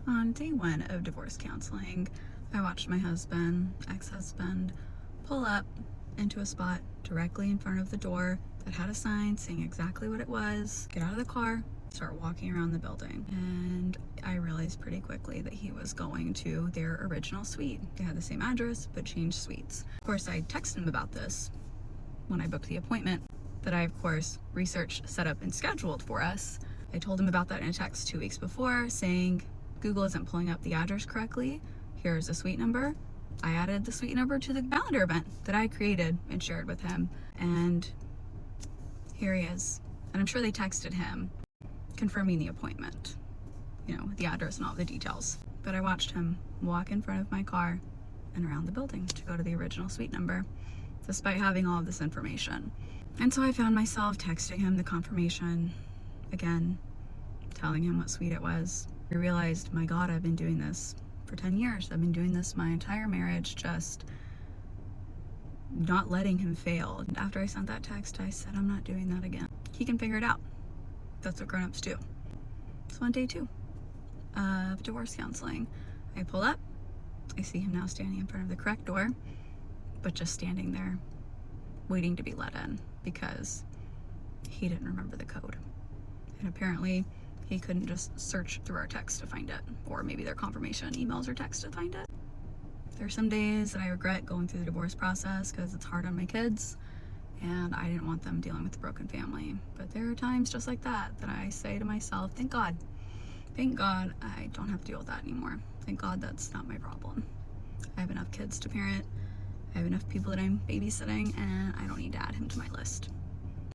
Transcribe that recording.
On day one of divorce counseling, I watched my husband, ex-husband, pull up into a spot directly in front of the door that had a sign saying exactly what it was, get out of the car, start walking around the building. And I realized pretty quickly that he was going to their original suite. They had the same address, but changed suites. Of course, I texted him about this when I booked the appointment that I, of course, researched, set up, and scheduled for us. I told him about that in a text 2 weeks before, saying, Google isn't pulling up the address correctly. Here's the suite number. I added the suite number to the calendar event that I created and shared with him. And here he is. And I'm sure they texted him confirming the appointment, you know, the address and all the details. But I watched him walk in front of my car and around the building to go to the original suite number, despite having all of this information. And so I found myself texting him the confirmation again, telling him what suite it was. I realized, my God, I've been doing this for 10 years. I've been doing this my entire marriage, just not letting him fail. And after I sent that text, I said, I'm not doing that again. He can figure it out. That's what grown-ups do. So on day 2 of divorce counseling, I pull up. I see him now standing in front of the correct door, but just standing there waiting to be let in because he didn't remember the code. And apparently he couldn't just search through our text to find it, or maybe their confirmation emails or text to find it. There's some days that I regret going through the divorce process because it's hard on my kids and I didn't want them dealing with a broken family. But there are times just like that that I say to myself, thank God I don't have to deal with that anymore. Thank God that's not my problem. I have enough kids to parent. I have enough people that I'm babysitting, and I don't need to add him to my list.